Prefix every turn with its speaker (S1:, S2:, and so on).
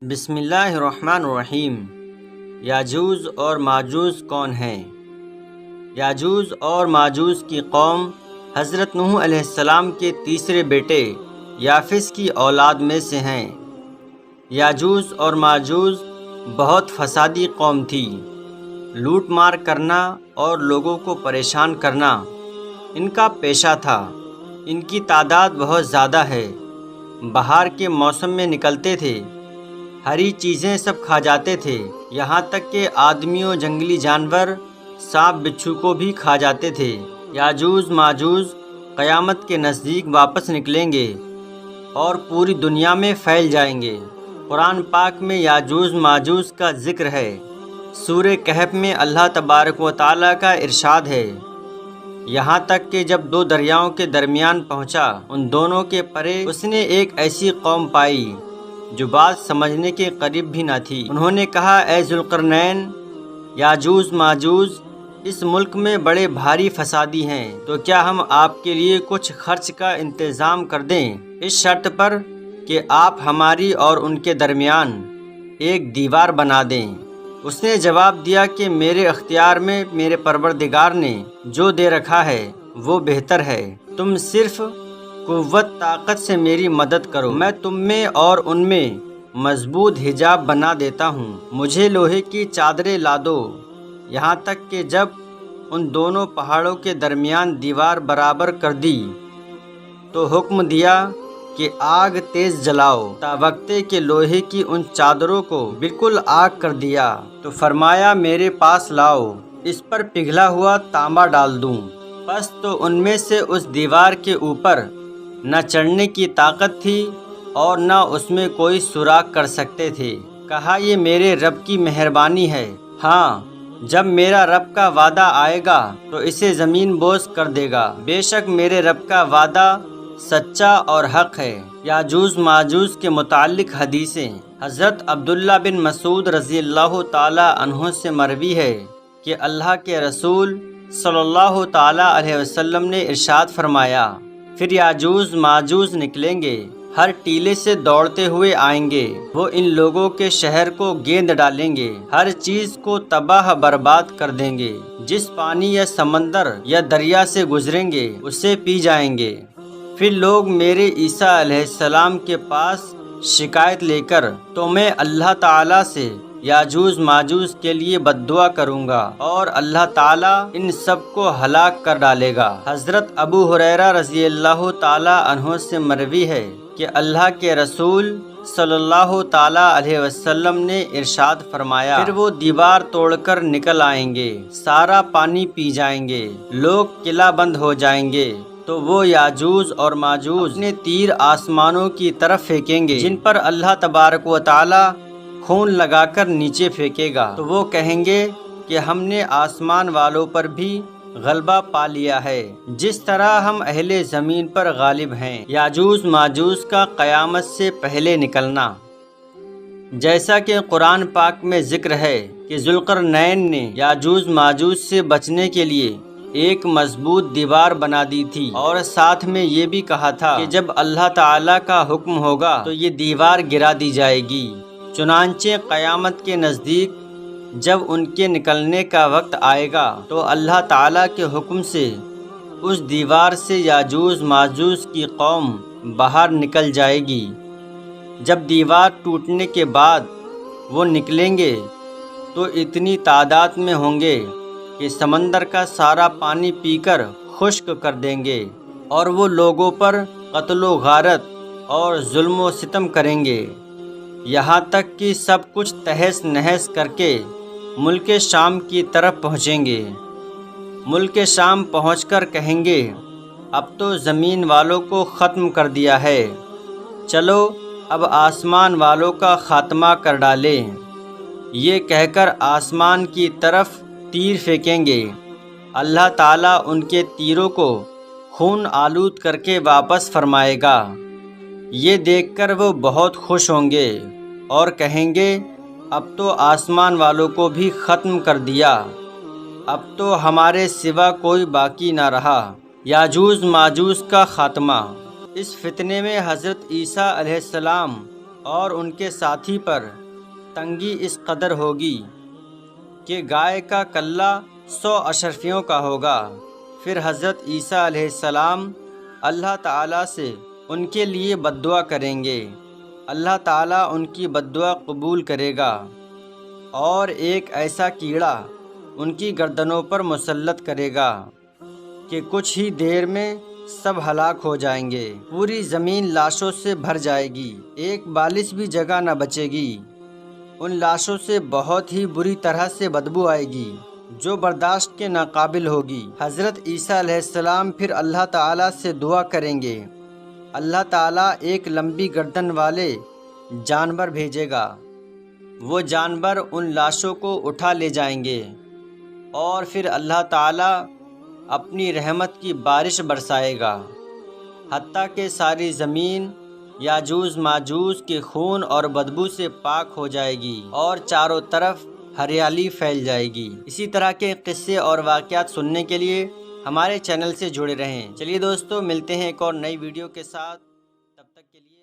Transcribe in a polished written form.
S1: بسم اللہ الرحمن الرحیم۔ یاجوج اور ماجوج کون ہیں؟ یاجوج اور ماجوج کی قوم حضرت نوح علیہ السلام کے تیسرے بیٹے یافس کی اولاد میں سے ہیں۔ یاجوج اور ماجوج بہت فسادی قوم تھی۔ لوٹ مار کرنا اور لوگوں کو پریشان کرنا ان کا پیشہ تھا۔ ان کی تعداد بہت زیادہ ہے۔ بہار کے موسم میں نکلتے تھے، ہری چیزیں سب کھا جاتے تھے، یہاں تک کہ آدمیوں، جنگلی جانور، سانپ بچھو کو بھی کھا جاتے تھے۔ یاجوج ماجوج قیامت کے نزدیک واپس نکلیں گے اور پوری دنیا میں پھیل جائیں گے۔ قرآن پاک میں یاجوج ماجوج کا ذکر ہے۔ سورہ کہف میں اللہ تبارک و تعالیٰ کا ارشاد ہے، یہاں تک کہ جب دو دریاؤں کے درمیان پہنچا، ان دونوں کے پرے اس نے ایک ایسی قوم پائی جو بات سمجھنے کے قریب بھی نہ تھی۔ انہوں نے کہا، اے ذوالقرنین، یاجوج ماجوج اس ملک میں بڑے بھاری فسادی ہیں، تو کیا ہم آپ کے لیے کچھ خرچ کا انتظام کر دیں، اس شرط پر کہ آپ ہماری اور ان کے درمیان ایک دیوار بنا دیں؟ اس نے جواب دیا کہ میرے اختیار میں میرے پروردگار نے جو دے رکھا ہے وہ بہتر ہے۔ تم صرف قوت طاقت سے میری مدد کرو، میں تم میں اور ان میں مضبوط حجاب بنا دیتا ہوں۔ مجھے لوہے کی چادریں لا دو۔ یہاں تک کہ جب ان دونوں پہاڑوں کے درمیان دیوار برابر کر دی تو حکم دیا کہ آگ تیز جلاؤ، تا وقتے کہ لوہے کی ان چادروں کو بالکل آگ کر دیا تو فرمایا میرے پاس لاؤ، اس پر پگھلا ہوا تانبا ڈال دوں۔ بس تو ان میں سے اس دیوار کے اوپر نہ چڑھنے کی طاقت تھی اور نہ اس میں کوئی سوراخ کر سکتے تھے۔ کہا، یہ میرے رب کی مہربانی ہے، ہاں جب میرا رب کا وعدہ آئے گا تو اسے زمین بوس کر دے گا۔ بے شک میرے رب کا وعدہ سچا اور حق ہے۔ یاجوج ماجوج کے متعلق حدیثیں۔ حضرت عبداللہ بن مسعود رضی اللہ تعالی عنہ سے مروی ہے کہ اللہ کے رسول صلی اللہ تعالی علیہ وسلم نے ارشاد فرمایا، پھر یاجوج ماجوج نکلیں گے، ہر ٹیلے سے دوڑتے ہوئے آئیں گے۔ وہ ان لوگوں کے شہر کو گیند ڈالیں گے، ہر چیز کو تباہ برباد کر دیں گے۔ جس پانی یا سمندر یا دریا سے گزریں گے اسے پی جائیں گے۔ پھر لوگ میرے عیسیٰ علیہ السلام کے پاس شکایت لے کر تو میں اللہ تعالیٰ سے یاجوج ماجوج کے لیے بد دعا کروں گا اور اللہ تعالیٰ ان سب کو ہلاک کر ڈالے گا۔ حضرت ابو ہریرہ رضی اللہ تعالیٰ عنہ سے مروی ہے کہ اللہ کے رسول صلی اللہ تعالیٰ علیہ وسلم نے ارشاد فرمایا، پھر وہ دیوار توڑ کر نکل آئیں گے، سارا پانی پی جائیں گے، لوگ قلعہ بند ہو جائیں گے، تو وہ یاجوج اور ماجوج اپنے تیر آسمانوں کی طرف پھینکیں گے جن پر اللہ تبارک و تعالی خون لگا کر نیچے پھینکے گا، تو وہ کہیں گے کہ ہم نے آسمان والوں پر بھی غلبہ پا لیا ہے جس طرح ہم اہل زمین پر غالب ہیں۔ یاجوج ماجوج کا قیامت سے پہلے نکلنا۔ جیسا کہ قرآن پاک میں ذکر ہے کہ ذوالقرنین نے یاجوج ماجوج سے بچنے کے لیے ایک مضبوط دیوار بنا دی تھی، اور ساتھ میں یہ بھی کہا تھا کہ جب اللہ تعالیٰ کا حکم ہوگا تو یہ دیوار گرا دی جائے گی۔ چنانچہ قیامت کے نزدیک جب ان کے نکلنے کا وقت آئے گا تو اللہ تعالیٰ کے حکم سے اس دیوار سے یاجوج ماجوج کی قوم باہر نکل جائے گی۔ جب دیوار ٹوٹنے کے بعد وہ نکلیں گے تو اتنی تعداد میں ہوں گے کہ سمندر کا سارا پانی پی کر خشک کر دیں گے، اور وہ لوگوں پر قتل و غارت اور ظلم و ستم کریں گے، یہاں تک کہ سب کچھ تہس نہس کر کے ملک شام کی طرف پہنچیں گے۔ ملک شام پہنچ کر کہیں گے، اب تو زمین والوں کو ختم کر دیا ہے، چلو اب آسمان والوں کا خاتمہ کر ڈالیں۔ یہ کہہ کر آسمان کی طرف تیر پھینکیں گے، اللہ تعالیٰ ان کے تیروں کو خون آلود کر کے واپس فرمائے گا۔ یہ دیکھ کر وہ بہت خوش ہوں گے اور کہیں گے، اب تو آسمان والوں کو بھی ختم کر دیا، اب تو ہمارے سوا کوئی باقی نہ رہا۔ یاجوج ماجوج کا خاتمہ۔ اس فتنے میں حضرت عیسیٰ علیہ السلام اور ان کے ساتھی پر تنگی اس قدر ہوگی کہ گائے کا کلہ 100 اشرفیوں کا ہوگا۔ پھر حضرت عیسیٰ علیہ السلام اللہ تعالیٰ سے ان کے لیے بد دعا کریں گے۔ اللہ تعالیٰ ان کی بد دعا قبول کرے گا اور ایک ایسا کیڑا ان کی گردنوں پر مسلط کرے گا کہ کچھ ہی دیر میں سب ہلاک ہو جائیں گے۔ پوری زمین لاشوں سے بھر جائے گی، ایک بالش بھی جگہ نہ بچے گی۔ ان لاشوں سے بہت ہی بری طرح سے بدبو آئے گی جو برداشت کے ناقابل ہوگی۔ حضرت عیسیٰ علیہ السلام پھر اللہ تعالیٰ سے دعا کریں گے۔ اللہ تعالیٰ ایک لمبی گردن والے جانور بھیجے گا۔ وہ جانور ان لاشوں کو اٹھا لے جائیں گے اور پھر اللہ تعالیٰ اپنی رحمت کی بارش برسائے گا، حتیٰ کہ ساری زمین یاجوج ماجوج کے خون اور بدبو سے پاک ہو جائے گی اور چاروں طرف ہریالی پھیل جائے گی۔ اسی طرح کے قصے اور واقعات سننے کے لیے ہمارے چینل سے جڑے رہیں۔ چلیے دوستو، ملتے ہیں ایک اور نئی ویڈیو کے ساتھ، تب تک کے لیے